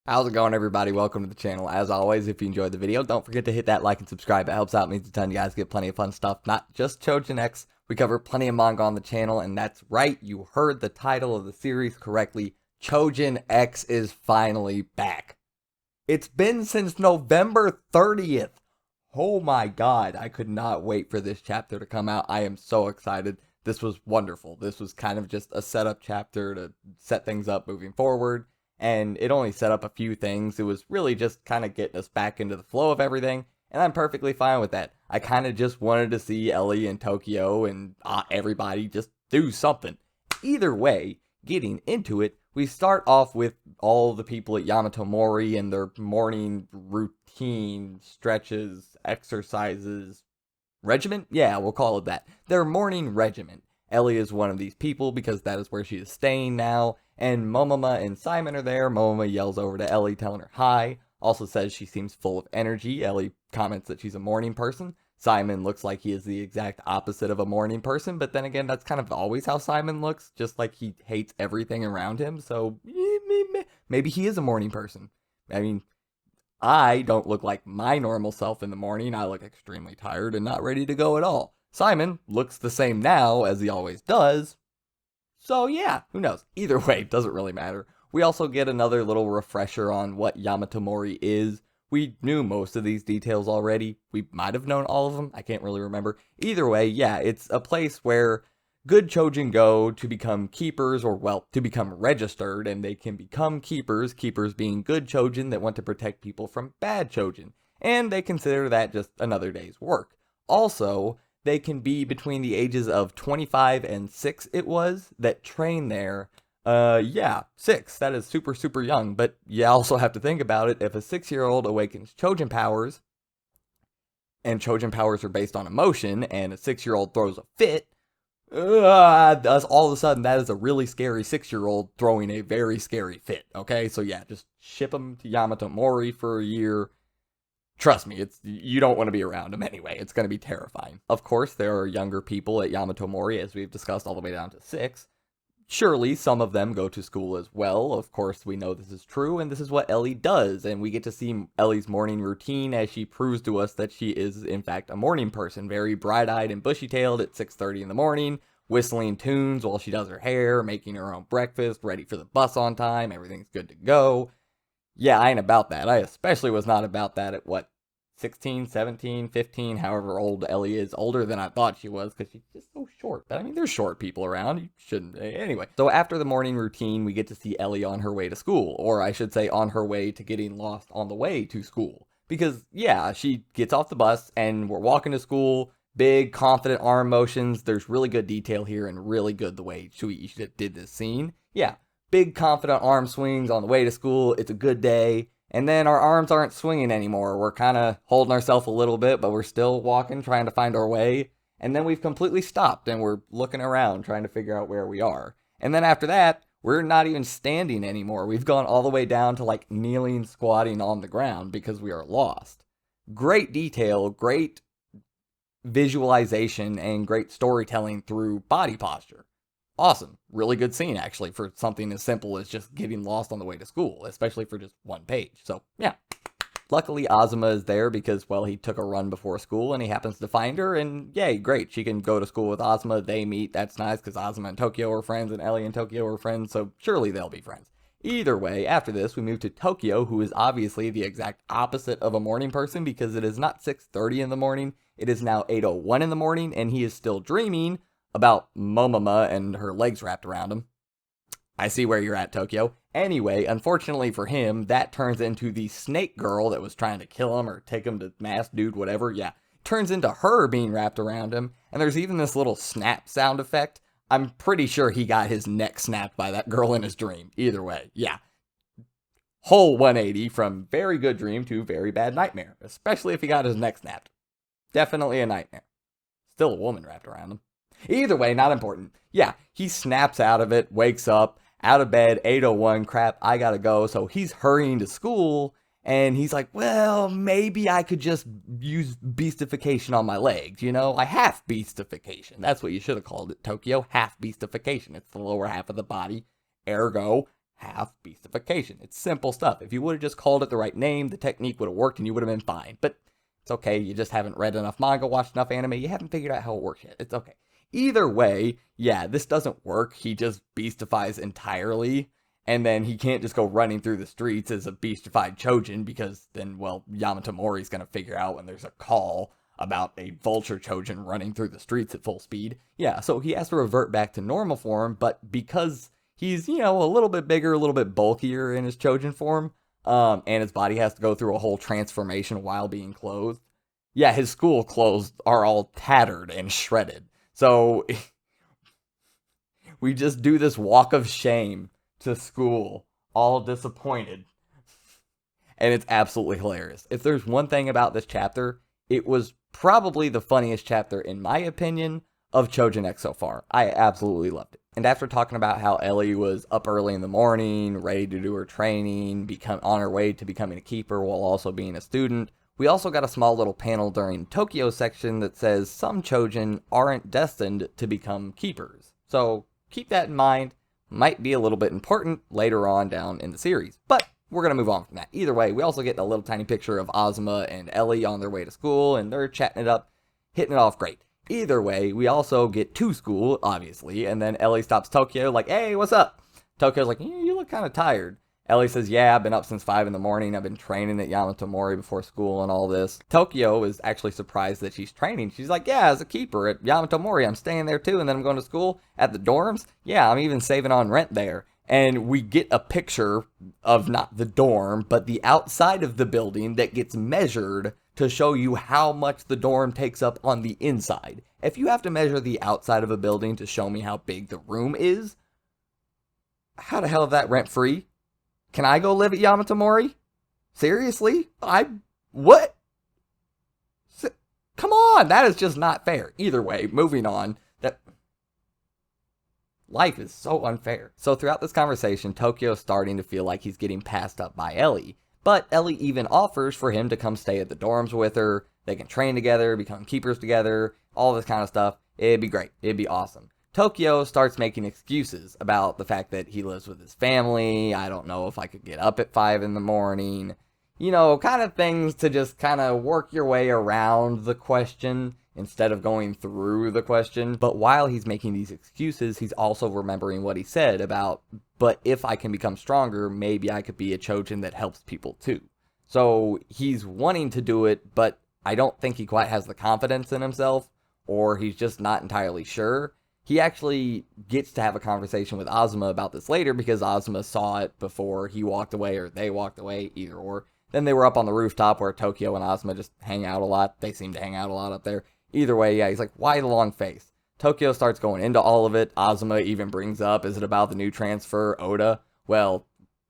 How's it going, everybody? Welcome to the channel. As always, if you enjoyed the video, don't forget to hit that like and subscribe. It helps out, means a ton. You guys get plenty of fun stuff, not just Choujin X. We cover plenty of manga on the channel, and that's right, you heard the title of the series correctly. Choujin X is finally back. It's been since November 30th. Oh my god, I could not wait for this chapter to come out. I am so excited. This was wonderful. This was kind of just a setup chapter to set things up moving forward. And it only set up a few things. It was really just kind of getting us back into the flow of everything. And I'm perfectly fine with that. I kind of just wanted to see Ellie and Tokyo and everybody just do something. Either way, getting into it, we start off with all the people at Yamato Mori and their morning routine, stretches, exercises, regiment? Yeah, we'll call it that. Their morning regiment. Ellie is one of these people because that is where she is staying now, and Momoma and Simon are there. Momoma yells over to Ellie telling her hi, also says she seems full of energy. Ellie comments that she's a morning person. Simon looks like he is the exact opposite of a morning person, but then again, that's kind of always how Simon looks, just like he hates everything around him, so maybe he is a morning person. I mean, I don't look like my normal self in the morning. I look extremely tired and not ready to go at all. Simon looks the same now as he always does. So yeah, who knows? Either way, doesn't really matter. We also get another little refresher on what Yamato Mori is. We knew most of these details already. We might have known all of them. I can't really remember. Either way, yeah, it's a place where good Choujin go to become keepers, or well, to become registered, and they can become keepers, keepers being good Choujin that want to protect people from bad Choujin, and they consider that just another day's work. Also, they can be between the ages of 25 and 6, it was, that train there. Yeah, 6, that is super, super young, but you also have to think about it. If a 6-year-old awakens Choujin powers, and Choujin powers are based on emotion, and a 6-year-old throws a fit, all of a sudden, that is a really scary 6-year-old throwing a very scary fit, okay? So yeah, just ship them to Yamato Mori for a year. Trust me, you don't want to be around them anyway. It's going to be terrifying. Of course, there are younger people at Yamato Mori, as we've discussed, all the way down to 6. Surely, some of them go to school as well. Of course, we know this is true, and this is what Ellie does, and we get to see Ellie's morning routine as she proves to us that she is, in fact, a morning person. Very bright-eyed and bushy-tailed at 6:30 in the morning, whistling tunes while she does her hair, making her own breakfast, ready for the bus on time, everything's good to go. Yeah, I ain't about that. I especially was not about that at, 16, 17, 15, however old Ellie is. Older than I thought she was, because she's just so short. But I mean, there's short people around. You shouldn't. Anyway, so after the morning routine, we get to see Ellie on her way to school. Or I should say, on her way to getting lost on the way to school. Because, yeah, she gets off the bus, and we're walking to school. Big, confident arm motions. There's really good detail here, and really good the way Shuichi did this scene. Yeah, big, confident arm swings on the way to school. It's a good day. And then our arms aren't swinging anymore. We're kind of holding ourselves a little bit, but we're still walking, trying to find our way. And then we've completely stopped and we're looking around, trying to figure out where we are. And then after that, we're not even standing anymore. We've gone all the way down to like kneeling, squatting on the ground because we are lost. Great detail, great visualization, and great storytelling through body posture. Awesome. Really good scene, actually, for something as simple as just getting lost on the way to school, especially for just one page. So, yeah. Luckily, Azuma is there because, well, he took a run before school and he happens to find her, and yay, great. She can go to school with Azuma. They meet. That's nice because Azuma and Tokyo are friends and Ellie and Tokyo are friends, so surely they'll be friends. Either way, after this, we move to Tokyo, who is obviously the exact opposite of a morning person because it is not 6:30 in the morning. It is now 8:01 in the morning, and he is still dreaming about Momoma and her legs wrapped around him. I see where you're at, Tokyo. Anyway, unfortunately for him, that turns into the snake girl that was trying to kill him or take him to mass dude, whatever. Yeah, turns into her being wrapped around him. And there's even this little snap sound effect. I'm pretty sure he got his neck snapped by that girl in his dream. Either way, yeah. Whole 180 from very good dream to very bad nightmare, especially if he got his neck snapped. Definitely a nightmare. Still a woman wrapped around him. Either way, not important. Yeah, he snaps out of it, wakes up, out of bed, 8:01, crap, I gotta go. So he's hurrying to school, and he's like, well, maybe I could just use beastification on my legs, I half beastification. That's what you should have called it, Tokyo, half beastification. It's the lower half of the body, ergo, half beastification. It's simple stuff. If you would have just called it the right name, the technique would have worked and you would have been fine. But it's okay, you just haven't read enough manga, watched enough anime, you haven't figured out how it works yet. It's okay. Either way, yeah, this doesn't work. He just beastifies entirely, and then he can't just go running through the streets as a beastified Choujin, because then, well, Yamato Mori's gonna figure out when there's a call about a vulture Choujin running through the streets at full speed. Yeah, so he has to revert back to normal form, but because he's, you know, a little bit bigger, a little bit bulkier in his Choujin form, and his body has to go through a whole transformation while being clothed. Yeah, his school clothes are all tattered and shredded. So we just do this walk of shame to school, all disappointed. And it's absolutely hilarious. If there's one thing about this chapter, it was probably the funniest chapter, in my opinion, of Choujin X so far. I absolutely loved it. And after talking about how Ellie was up early in the morning, ready to do her training, on her way to becoming a keeper while also being a student, we also got a small little panel during Tokyo's section that says some Choujin aren't destined to become keepers. So keep that in mind. Might be a little bit important later on down in the series. But we're going to move on from that. Either way, we also get a little tiny picture of Ozma and Ellie on their way to school, and they're chatting it up, hitting it off great. Either way, we also get to school, obviously, and then Ellie stops Tokyo like, hey, what's up? Tokyo's like, you look kind of tired. Ellie says, yeah, I've been up since 5 in the morning. I've been training at Yamato Mori before school and all this. Tokyo is actually surprised that she's training. She's like, yeah, as a keeper at Yamato Mori, I'm staying there too, and then I'm going to school at the dorms. Yeah, I'm even saving on rent there. And we get a picture of not the dorm, but the outside of the building that gets measured to show you how much the dorm takes up on the inside. If you have to measure the outside of a building to show me how big the room is, how the hell is that rent free? Can I go live at Yamato Mori? Seriously? What? Come on, that is just not fair. Either way, moving on. Life is so unfair. So throughout this conversation, Tokyo's starting to feel like he's getting passed up by Ellie. But Ellie even offers for him to come stay at the dorms with her. They can train together, become keepers together, all this kind of stuff. It'd be great. It'd be awesome. Tokyo starts making excuses about the fact that he lives with his family. I don't know if I could get up at 5 in the morning. You know, kind of things to just kind of work your way around the question instead of going through the question. But while he's making these excuses, he's also remembering what he said about, but if I can become stronger, maybe I could be a Choujin that helps people too. So he's wanting to do it, but I don't think he quite has the confidence in himself, or he's just not entirely sure. He actually gets to have a conversation with Ozma about this later because Ozma saw it before he walked away or they walked away, either or. Then they were up on the rooftop where Tokyo and Ozma just hang out a lot. They seem to hang out a lot up there. Either way, yeah, he's like, why the long face? Tokyo starts going into all of it. Ozma even brings up, is it about the new transfer, Oda? Well,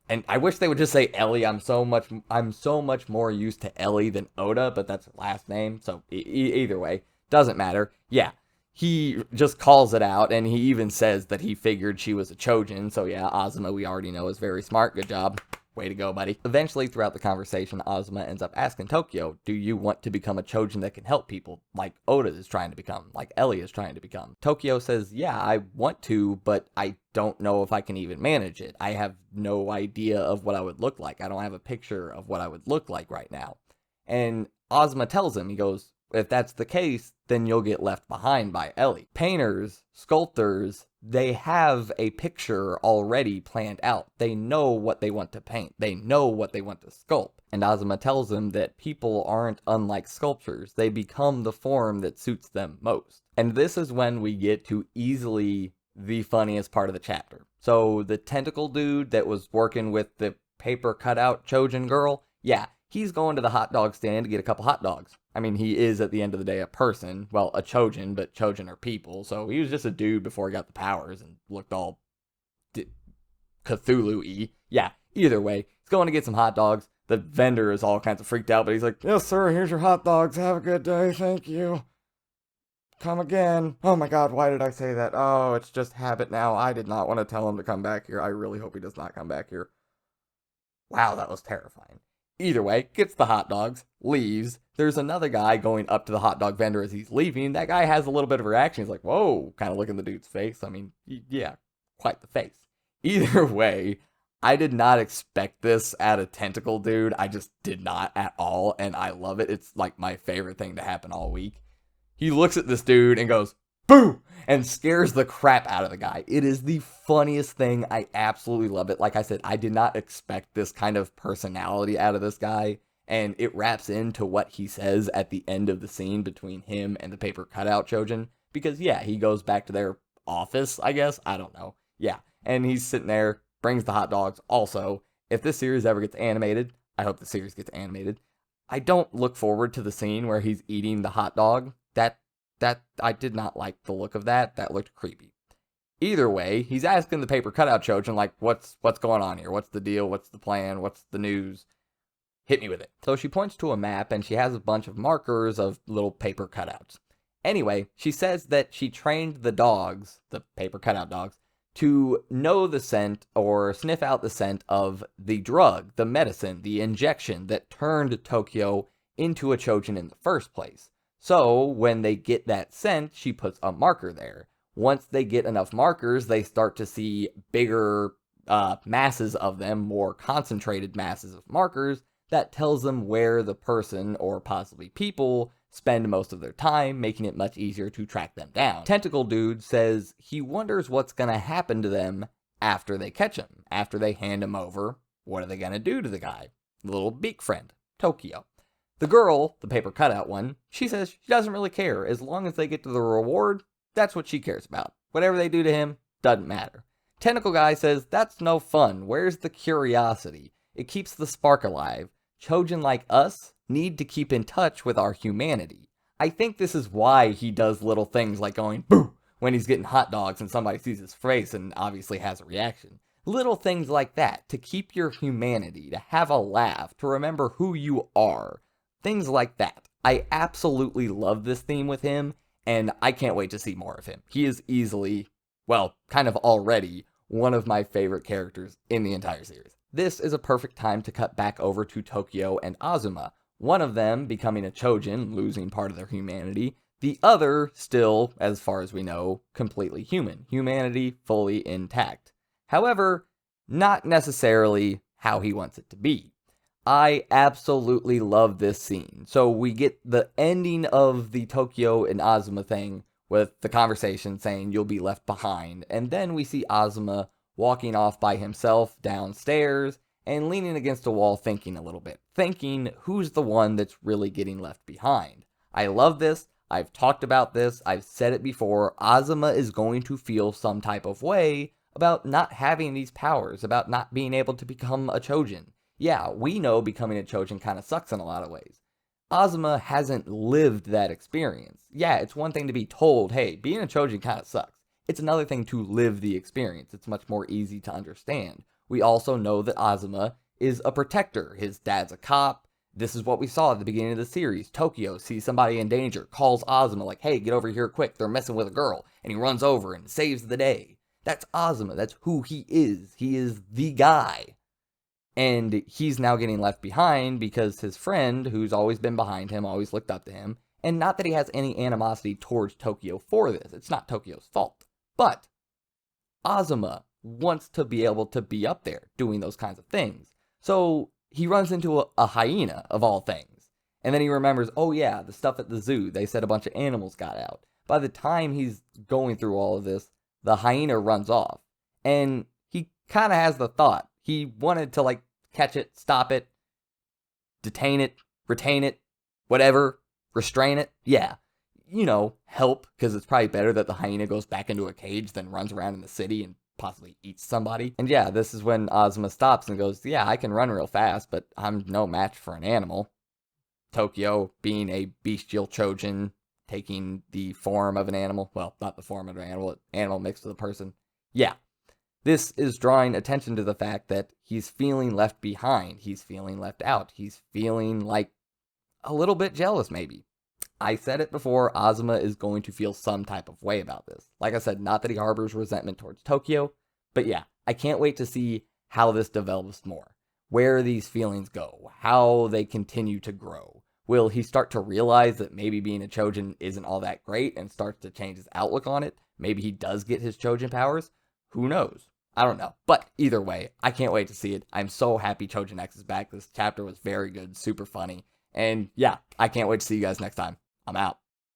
and I wish they would just say Ellie. I'm so much more used to Ellie than Oda, but that's her last name. So either way, doesn't matter. Yeah. He just calls it out, and he even says that he figured she was a Choujin. So yeah, Ozma, we already know, is very smart. Good job. Way to go, buddy. Eventually, throughout the conversation, Ozma ends up asking Tokyo, do you want to become a Choujin that can help people, like Oda is trying to become, like Ellie is trying to become? Tokyo says, yeah, I want to, but I don't know if I can even manage it. I have no idea of what I would look like. I don't have a picture of what I would look like right now. And Ozma tells him, he goes, if that's the case, then you'll get left behind by Ellie. Painters, sculptors, they have a picture already planned out. They know what they want to paint. They know what they want to sculpt. And Ozma tells them that people aren't unlike sculptures. They become the form that suits them most. And this is when we get to easily the funniest part of the chapter. So the tentacle dude that was working with the paper cutout Choujin girl, yeah, he's going to the hot dog stand to get a couple hot dogs. I mean, he is, at the end of the day, a person. Well, a Choujin, but Choujin are people. So he was just a dude before he got the powers and looked all Cthulhu-y. Yeah, either way, he's going to get some hot dogs. The vendor is all kinds of freaked out, but he's like, yes, sir, here's your hot dogs. Have a good day. Thank you. Come again. Oh my god, why did I say that? Oh, it's just habit now. I did not want to tell him to come back here. I really hope he does not come back here. Wow, that was terrifying. Either way, gets the hot dogs, leaves. There's another guy going up to the hot dog vendor as he's leaving. That guy has a little bit of a reaction. He's like, whoa, kind of looking the dude's face. I mean, yeah, quite the face. Either way, I did not expect this out of Tentacle Dude. I just did not at all, and I love it. It's like my favorite thing to happen all week. He looks at this dude and goes, "Boo!" and scares the crap out of the guy. It is the funniest thing. I absolutely love it. Like I said, I did not expect this kind of personality out of this guy, and it wraps into what he says at the end of the scene between him and the paper cutout Choujin. Because, yeah, he goes back to their office, I guess. I don't know. Yeah, and he's sitting there, brings the hot dogs. Also, if this series ever gets animated, I hope the series gets animated, I don't look forward to the scene where he's eating the hot dog. That I did not like the look of that. That looked creepy. Either way, he's asking the paper cutout Choujin, like, what's going on here? What's the deal? What's the plan? What's the news? Hit me with it. So she points to a map, and she has a bunch of markers of little paper cutouts. Anyway, she says that she trained the dogs, the paper cutout dogs, to know the scent or sniff out the scent of the drug, the medicine, the injection that turned Tokyo into a Choujin in the first place. So when they get that scent, she puts a marker there. Once they get enough markers, they start to see bigger masses of them, more concentrated masses of markers. That tells them where the person, or possibly people, spend most of their time, making it much easier to track them down. Tentacle Dude says he wonders what's gonna happen to them after they catch him. After they hand him over, what are they gonna do to the guy? The little beak friend, Tokyo. The girl, the paper cutout one, she says she doesn't really care. As long as they get to the reward, that's what she cares about. Whatever they do to him, doesn't matter. Tentacle Guy says that's no fun. Where's the curiosity? It keeps the spark alive. Choujin like us need to keep in touch with our humanity. I think this is why he does little things like going boo when he's getting hot dogs and somebody sees his face and obviously has a reaction. Little things like that, to keep your humanity, to have a laugh, to remember who you are. Things like that. I absolutely love this theme with him, and I can't wait to see more of him. He is easily, well, kind of already, one of my favorite characters in the entire series. This is a perfect time to cut back over to Tokyo and Azuma, one of them becoming a Choujin, losing part of their humanity, the other still, as far as we know, completely human, humanity fully intact. However, not necessarily how he wants it to be. I absolutely love this scene. So we get the ending of the Tokyo and Azuma thing with the conversation saying you'll be left behind, and then we see Azuma walking off by himself downstairs and leaning against a wall thinking a little bit, thinking who's the one that's really getting left behind. I love this. I've talked about this. I've said it before. Azuma is going to feel some type of way about not having these powers, about not being able to become a Choujin. Yeah, we know becoming a Choujin kind of sucks in a lot of ways. Azuma hasn't lived that experience. Yeah, it's one thing to be told, hey, being a Choujin kind of sucks. It's another thing to live the experience. It's much more easy to understand. We also know that Azuma is a protector. His dad's a cop. This is what we saw at the beginning of the series. Tokyo sees somebody in danger, calls Azuma like, hey, get over here quick, they're messing with a girl. And he runs over and saves the day. That's Azuma. That's who he is. He is the guy. And he's now getting left behind because his friend, who's always been behind him, always looked up to him, and not that he has any animosity towards Tokyo for this. It's not Tokyo's fault. But Azuma wants to be able to be up there doing those kinds of things. So he runs into a hyena, of all things. And then he remembers, oh yeah, the stuff at the zoo, they said a bunch of animals got out. By the time he's going through all of this, the hyena runs off. And he kind of has the thought. He wanted to, like, catch it, stop it, detain it, retain it, whatever, restrain it. Yeah, you know, help, because it's probably better that the hyena goes back into a cage than runs around in the city and possibly eats somebody. And yeah, this is when Azuma stops and goes, yeah, I can run real fast, but I'm no match for an animal. Tokyo, being a bestial Choujin, taking the form of an animal. Well, not the form of an animal mixed with a person. Yeah. This is drawing attention to the fact that he's feeling left behind. He's feeling left out. He's feeling like a little bit jealous, maybe. I said it before, Azuma is going to feel some type of way about this. Like I said, not that he harbors resentment towards Tokyo, but yeah, I can't wait to see how this develops more. Where these feelings go, how they continue to grow. Will he start to realize that maybe being a Choujin isn't all that great and starts to change his outlook on it? Maybe he does get his Choujin powers? Who knows? I don't know. But either way, I can't wait to see it. I'm so happy Choujin X is back. This chapter was very good, super funny. And yeah, I can't wait to see you guys next time. I'm out.